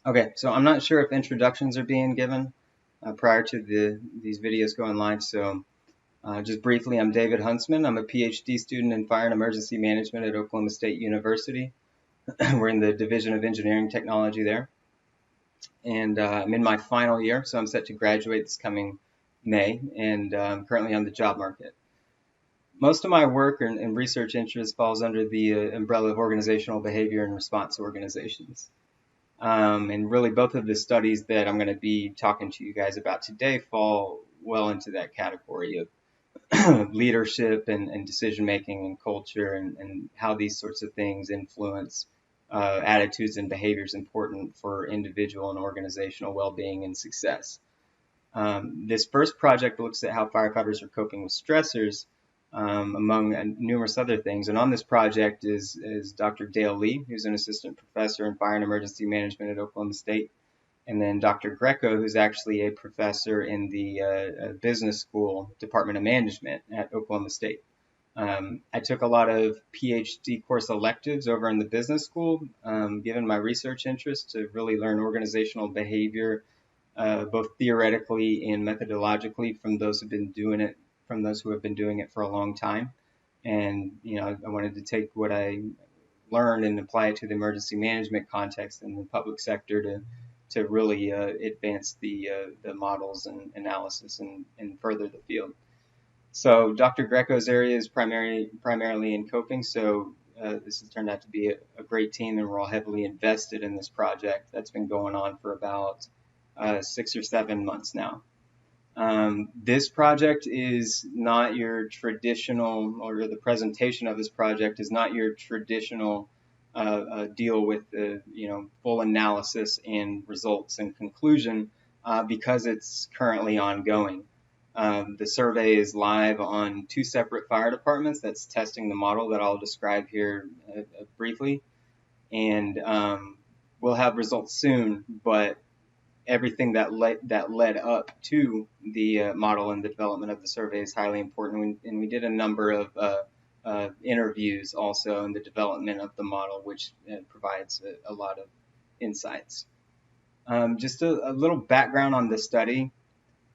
Okay, so I'm not sure if introductions are being given prior to these videos going live. So just briefly, I'm David Huntsman. I'm a PhD student in fire and emergency management at Oklahoma State University. We're in the Division of Engineering Technology there. And I'm in my final year, so I'm set to graduate this coming May, and I'm currently on the job market. Most of my work and research interest falls under the umbrella of organizational behavior and response organizations. And really, both of the studies that I'm going to be talking to you guys about today fall well into that category of leadership and decision making and culture and how these sorts of things influence attitudes and behaviors important for individual and organizational well-being and success. This first project looks at how firefighters are coping with stressors, among numerous other things. And on this project is Dr. Dale Lee, who's an assistant professor in fire and emergency management at Oklahoma State, and then Dr. Greco, who's actually a professor in the business school Department of Management at Oklahoma State. I took a lot of PhD course electives over in the business school, given my research interest to really learn organizational behavior, both theoretically and methodologically from those who have been doing it for a long time. And, I wanted to take what I learned and apply it to the emergency management context in the public sector to really advance the models and analysis and further the field. So Dr. Greco's area is primarily in coping. So this has turned out to be a great team, and we're all heavily invested in this project that's been going on for about 6 or 7 months now. This project is not your traditional, or the presentation of this project is not your traditional deal with the full analysis and results and conclusion because it's currently ongoing. The survey is live on 2 separate fire departments that's testing the model that I'll describe here briefly, and we'll have results soon, but everything that led up to the model and the development of the survey is highly important. And we did a number of interviews also in the development of the model, which provides a lot of insights. Just a little background on the study.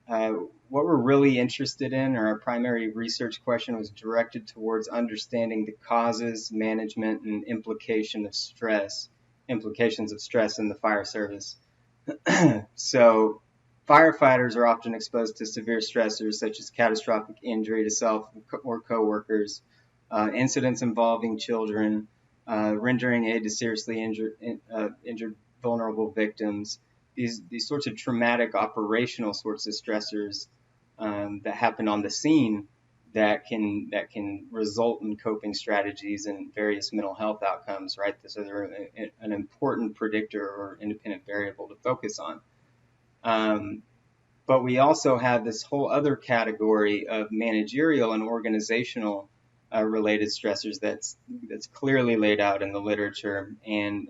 What we're really interested in, or our primary research question, was directed towards understanding the causes, management, and implications of stress in the fire service. So firefighters are often exposed to severe stressors such as catastrophic injury to self or coworkers, incidents involving children, rendering aid to seriously injured vulnerable victims. These sorts of traumatic operational sorts of stressors that happen on the scene that can result in coping strategies and various mental health outcomes, right? So they're an important predictor or independent variable to focus on. But we also have this whole other category of managerial and organizational related stressors that's clearly laid out in the literature. And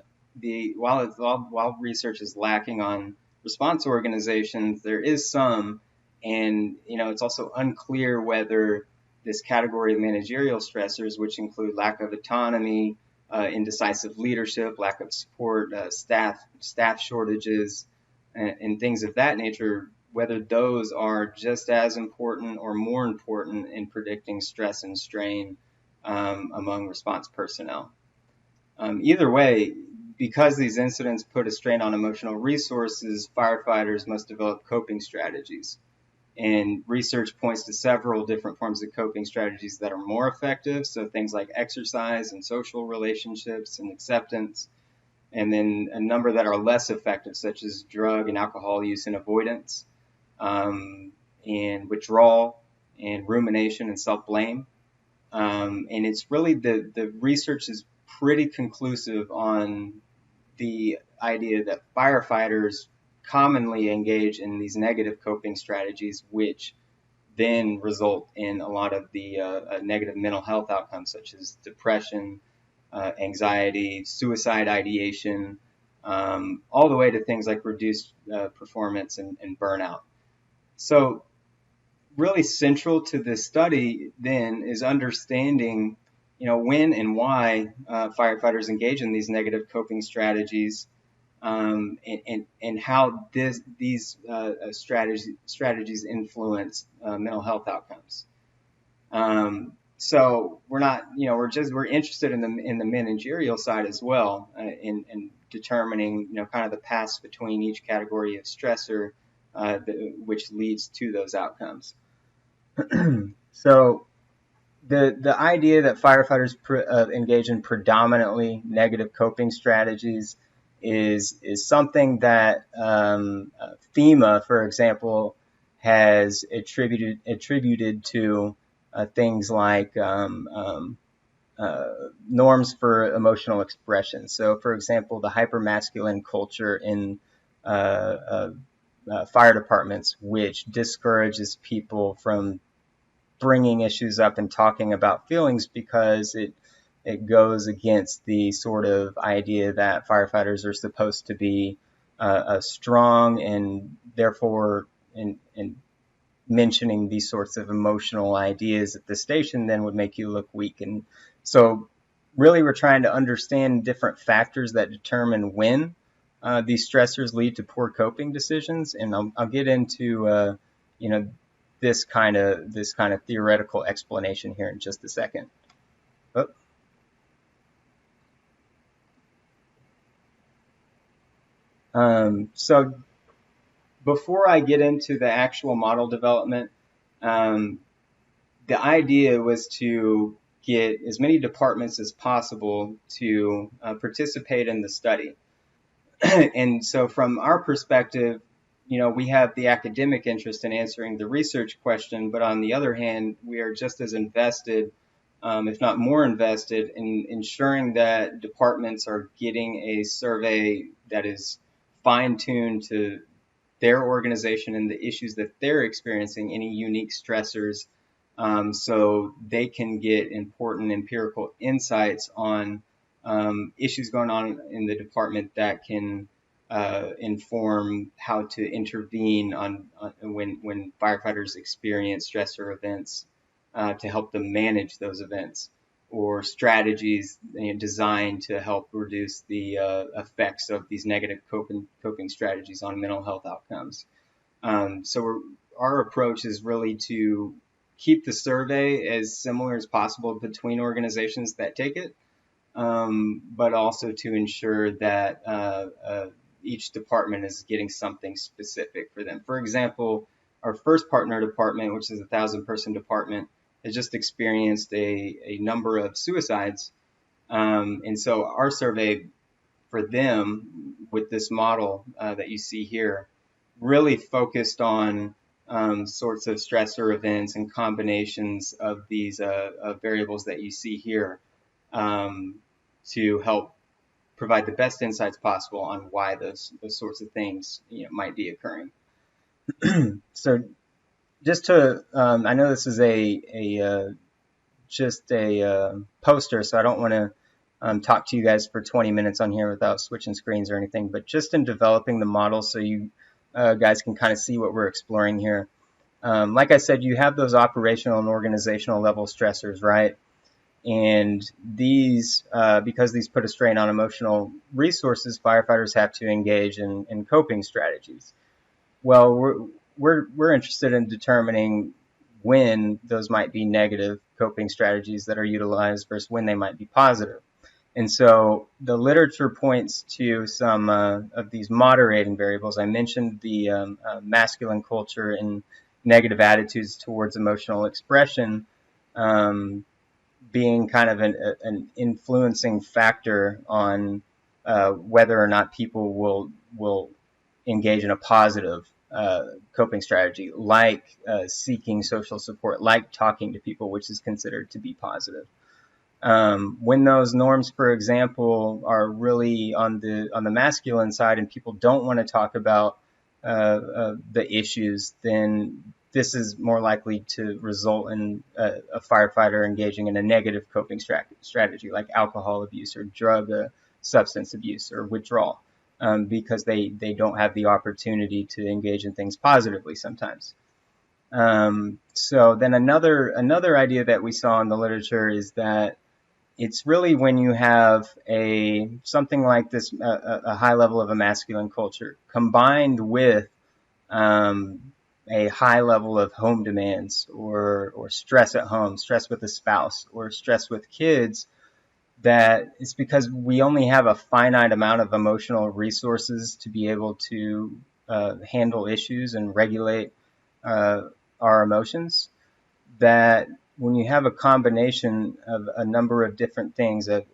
while research is lacking on response organizations, there is some, and it's also unclear whether this category of managerial stressors, which include lack of autonomy, indecisive leadership, lack of support, staff shortages, and things of that nature, whether those are just as important or more important in predicting stress and strain among response personnel. Either way, because these incidents put a strain on emotional resources, firefighters must develop coping strategies. And research points to several different forms of coping strategies that are more effective. So things like exercise and social relationships and acceptance. And then a number that are less effective, such as drug and alcohol use and avoidance, and withdrawal and rumination and self-blame. And it's really the research is pretty conclusive on the idea that firefighters commonly engage in these negative coping strategies, which then result in a lot of the negative mental health outcomes, such as depression, anxiety, suicide ideation, all the way to things like reduced performance and burnout. So really central to this study then is understanding, when and why firefighters engage in these negative coping strategies, and how these strategies influence mental health outcomes. So we're not, we're interested in the managerial side as well, in determining, kind of the paths between each category of stressor, which leads to those outcomes. So the idea that firefighters engage in predominantly negative coping strategies is something that FEMA, for example, has attributed to things like norms for emotional expression. So, for example, the hypermasculine culture in fire departments, which discourages people from bringing issues up and talking about feelings because it goes against the sort of idea that firefighters are supposed to be strong, and therefore in mentioning these sorts of emotional ideas at the station then would make you look weak. And so really we're trying to understand different factors that determine when these stressors lead to poor coping decisions, and I'll get into this kind of theoretical explanation here in just a second. So before I get into the actual model development, the idea was to get as many departments as possible to participate in the study. And so from our perspective, we have the academic interest in answering the research question, but on the other hand, we are just as invested, if not more invested, in ensuring that departments are getting a survey that is fine-tuned to their organization and the issues that they're experiencing, any unique stressors, so they can get important empirical insights on issues going on in the department that can inform how to intervene on when firefighters experience stressor events, to help them manage those events, or strategies designed to help reduce the effects of these negative coping strategies on mental health outcomes. So our approach is really to keep the survey as similar as possible between organizations that take it, but also to ensure that each department is getting something specific for them. For example, our first partner department, which is a 1,000-person department, has just experienced a number of suicides. And so our survey for them with this model that you see here really focused on sorts of stressor events and combinations of these variables that you see here, to help provide the best insights possible on why those sorts of things might be occurring. So just to, I know this is just a poster, so I don't want to talk to you guys for 20 minutes on here without switching screens or anything, but just in developing the model so you guys can kind of see what we're exploring here. Like I said, you have those operational and organizational level stressors, right? And these, because these put a strain on emotional resources, firefighters have to engage in coping strategies. Well, we're interested in determining when those might be negative coping strategies that are utilized versus when they might be positive. And so the literature points to some of these moderating variables. I mentioned the masculine culture and negative attitudes towards emotional expression being kind of an influencing factor on whether or not people will engage in a positive coping strategy, like seeking social support, like talking to people, which is considered to be positive. When those norms, for example, are really on the masculine side and people don't want to talk about the issues, then this is more likely to result in a firefighter engaging in a negative coping strategy like alcohol abuse or drug substance abuse or withdrawal, because they don't have the opportunity to engage in things positively sometimes. So then another idea that we saw in the literature is that It's really when you have something like this, a high level of a masculine culture combined with a high level of home demands or stress at home, stress with a spouse, or stress with kids, that it's because we only have a finite amount of emotional resources to be able to handle issues and regulate uh, our emotions, that when you have a combination of a number of different things, of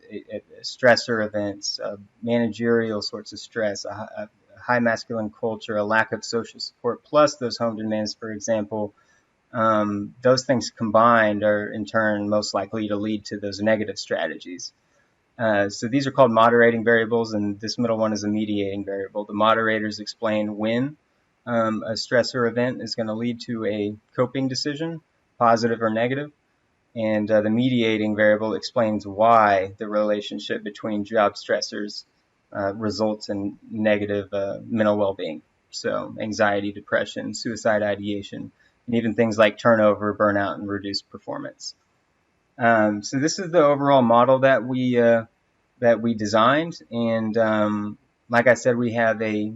stressor events, managerial sorts of stress, a high masculine culture, a lack of social support, plus those home demands, for example, those things combined are in turn most likely to lead to those negative strategies. So these are called moderating variables, and this middle one is a mediating variable. The moderators explain when a stressor event is going to lead to a coping decision, positive or negative, and the mediating variable explains why the relationship between job stressors results in negative mental well-being. So anxiety, depression, suicide ideation, and even things like turnover, burnout, and reduced performance. So this is the overall model that we designed, and like I said, we have a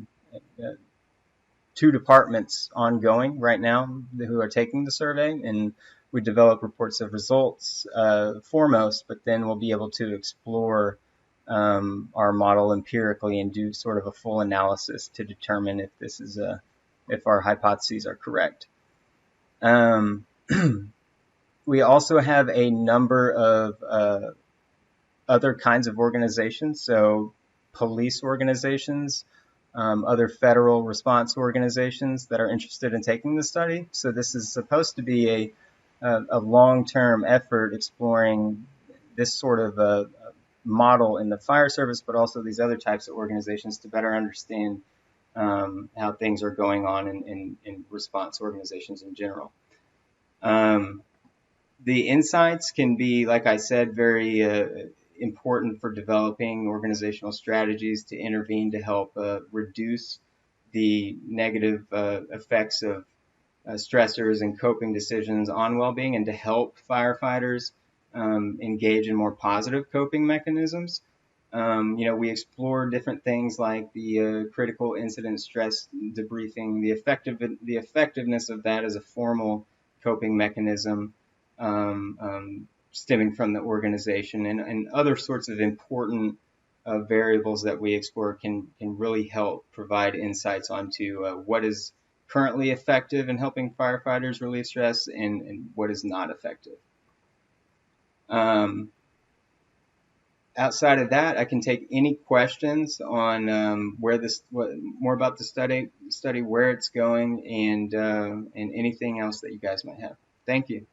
two departments ongoing right now who are taking the survey, and we develop reports of results foremost, but then we'll be able to explore our model empirically and do sort of a full analysis to determine if if our hypotheses are correct. We also have a number of other kinds of organizations, so police organizations, other federal response organizations that are interested in taking the study. So this is supposed to be a long-term effort exploring this sort of a model in the fire service, but also these other types of organizations to better understand how things are going on in response organizations in general. The insights can be, like I said, very important for developing organizational strategies to intervene to help reduce the negative effects of stressors and coping decisions on well-being, and to help firefighters engage in more positive coping mechanisms. We explore different things like the critical incident stress debriefing, the effectiveness of that as a formal coping mechanism stemming from the organization, and other sorts of important variables that we explore can really help provide insights onto what is currently effective in helping firefighters relieve stress and what is not effective. Outside of that, I can take any questions on more about the study, where it's going, and anything else that you guys might have. Thank you.